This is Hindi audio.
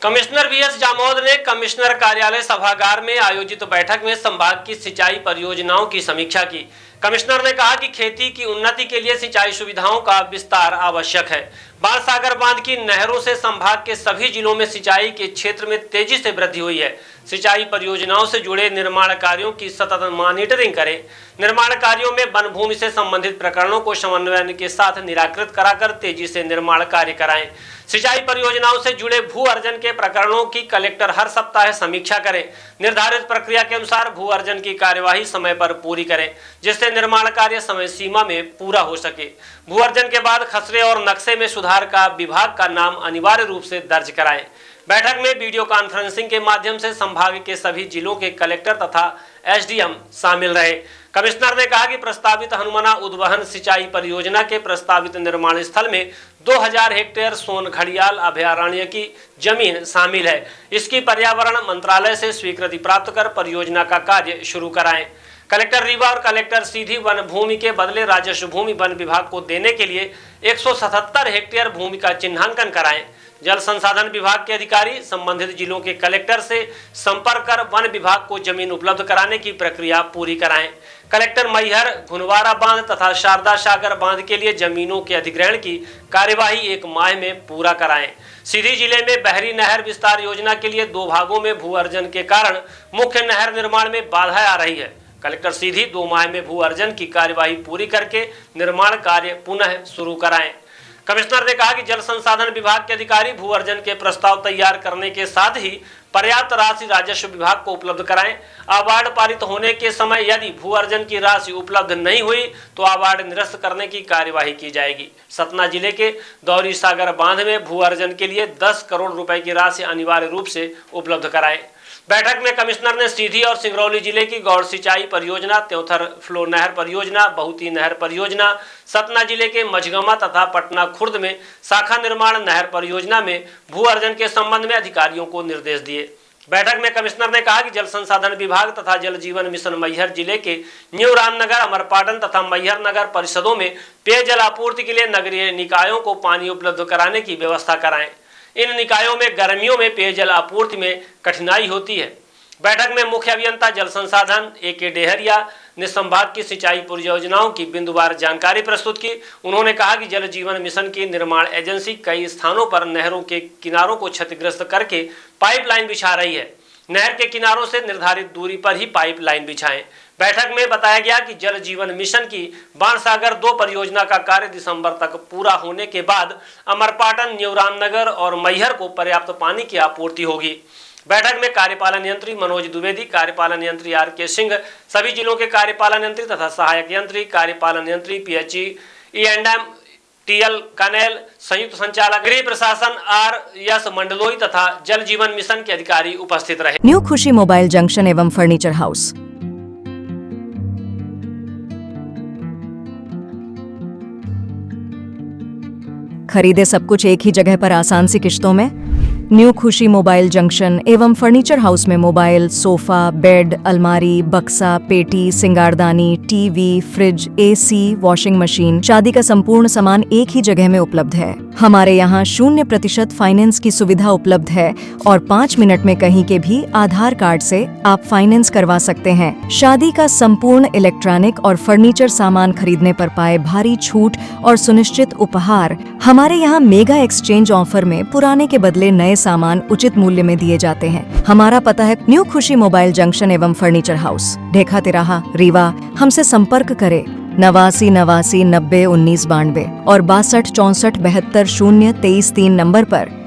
कमिश्नर वीएस जामोद ने कमिश्नर कार्यालय सभागार में आयोजित बैठक में संभाग की सिंचाई परियोजनाओं की समीक्षा की। कमिश्नर ने कहा कि खेती की उन्नति के लिए सिंचाई सुविधाओं का विस्तार आवश्यक है। बाणसागर बांध की नहरों से संभाग के सभी जिलों में सिंचाई के क्षेत्र में तेजी से वृद्धि हुई है। सिंचाई परियोजनाओं से जुड़े निर्माण कार्यों की सतत मॉनिटरिंग करें। निर्माण कार्यों में वन भूमि से संबंधित प्रकरणों को समन्वय के साथ निराकृत कराकर तेजी से निर्माण कार्य कराएं। सिंचाई परियोजनाओं से जुड़े भू अर्जन के प्रकरणों की कलेक्टर हर सप्ताह समीक्षा करें। निर्धारित प्रक्रिया के अनुसार भू अर्जन की कार्यवाही समय पर पूरी करें, जिससे निर्माण कार्य समय सीमा में पूरा हो सके। भू अर्जन के बाद खसरे और नक्शे में सुधार का विभाग का नाम अनिवार्य रूप से दर्ज कराएं। बैठक में वीडियो कॉन्फ्रेंसिंग के माध्यम से संभाग के सभी जिलों के कलेक्टर तथा एसडीएम शामिल रहे। कमिश्नर ने कहा कि प्रस्तावित हनुमाना उद्वहन सिंचाई परियोजना के प्रस्तावित निर्माण स्थल में 2000 हेक्टेयर सोन घड़ियाल अभयारण्य की जमीन शामिल है। इसकी पर्यावरण मंत्रालय से स्वीकृति प्राप्त कर परियोजना का कार्य शुरू कराएं। कलेक्टर रीवा और कलेक्टर सीधी वन भूमि के बदले राजस्व भूमि वन विभाग को देने के लिए 177 हेक्टेयर भूमि का चिन्हांकन कराएं। जल संसाधन विभाग के अधिकारी संबंधित जिलों के कलेक्टर से संपर्क कर वन विभाग को जमीन उपलब्ध कराने की प्रक्रिया पूरी कराएं। कलेक्टर मैहर, घुनवारा बांध तथा शारदा सागर बांध के लिए जमीनों के अधिग्रहण की कार्यवाही 1 माह में पूरा कराएं। सीधी जिले में बहरी नहर विस्तार योजना के लिए 2 भागों में भू अर्जन के कारण मुख्य नहर निर्माण में बाधा आ रही है। कलेक्टर सीधी 2 माह में भू अर्जन की कार्यवाही पूरी करके निर्माण कार्य पुनः शुरू कराएं। कमिश्नर ने कहा कि जल संसाधन विभाग के अधिकारी भू अर्जन के प्रस्ताव तैयार करने के साथ ही पर्याप्त राशि राजस्व विभाग को उपलब्ध कराएं। अवार्ड पारित होने के समय यदि भू अर्जन की राशि उपलब्ध नहीं हुई तो अवार्ड निरस्त करने की कार्यवाही की जाएगी। सतना जिले के दौरी सागर बांध में भू अर्जन के लिए 10 करोड़ रुपए की राशि अनिवार्य रूप से उपलब्ध कराएं। बैठक में कमिश्नर ने सीधी और सिंगरौली जिले की गौड़ सिंचाई परियोजना, त्योथर फ्लो नहर परियोजना, बहुती नहर परियोजना, सतना जिले के मझगमा तथा पटना खुर्द में शाखा निर्माण नहर परियोजना में भू अर्जन के संबंध में अधिकारियों को निर्देश दिए। बैठक में कमिश्नर ने कहा कि जल संसाधन विभाग तथा जल जीवन मिशन मैहर जिले के न्यू रामनगर, अमरपाटन तथा मैहर नगर परिषदों में पेयजल आपूर्ति के लिए नगरीय निकायों को पानी उपलब्ध कराने की व्यवस्था कराएं। इन निकायों में गर्मियों में पेयजल आपूर्ति में कठिनाई होती है। बैठक में मुख्य अभियंता जल संसाधन AK डेहरिया ने संभाग की सिंचाई परियोजनाओं की बिंदुवार जानकारी प्रस्तुत की। उन्होंने कहा कि जल जीवन मिशन की निर्माण एजेंसी कई स्थानों पर नहरों के किनारों को क्षतिग्रस्त करके पाइपलाइन बिछा रही है। नहर के किनारों से निर्धारित दूरी पर ही पाइपलाइन बिछाएं। बैठक में बताया गया कि जल जीवन मिशन की बाणसागर 2 परियोजना का कार्य दिसंबर तक पूरा होने के बाद अमरपाटन, न्यू रामनगर और मैहर को पर्याप्त पानी की आपूर्ति होगी। बैठक में कार्यपालन यंत्री मनोज द्विवेदी, कार्यपालन यंत्री RK सिंह, सभी जिलों के कार्यपालन यंत्री तथा सहायक यंत्री, कार्यपालन यंत्री PHE E&M TL कनेल, संयुक्त संचालक गृह प्रशासन RS मंडलोई तथा जल जीवन मिशन के अधिकारी उपस्थित रहे। न्यू खुशी मोबाइल जंक्शन एवं फर्नीचर हाउस। खरीदे सब कुछ एक ही जगह पर आसान सी किश्तों में। न्यू खुशी मोबाइल जंक्शन एवं फर्नीचर हाउस में मोबाइल, सोफा, बेड, अलमारी, बक्सा, पेटी, सिंगारदानी, TV, fridge, AC, washing machine, शादी का संपूर्ण सामान एक ही जगह में उपलब्ध है। हमारे यहाँ 0% फाइनेंस की सुविधा उपलब्ध है और 5 मिनट में कहीं के भी आधार कार्ड से आप फाइनेंस करवा सकते हैं। शादी का संपूर्ण इलेक्ट्रॉनिक और फर्नीचर सामान खरीदने पर पाए भारी छूट और सुनिश्चित उपहार। हमारे यहाँ मेगा एक्सचेंज ऑफर में पुराने के बदले नए सामान उचित मूल्य में दिए जाते हैं। हमारा पता है न्यू खुशी मोबाइल जंक्शन एवं फर्नीचर हाउस, ढेखा तिराहा, रीवा। हमसे संपर्क करें 89 89 90 19 92 और 62 64 72 0 23 3 नंबर पर।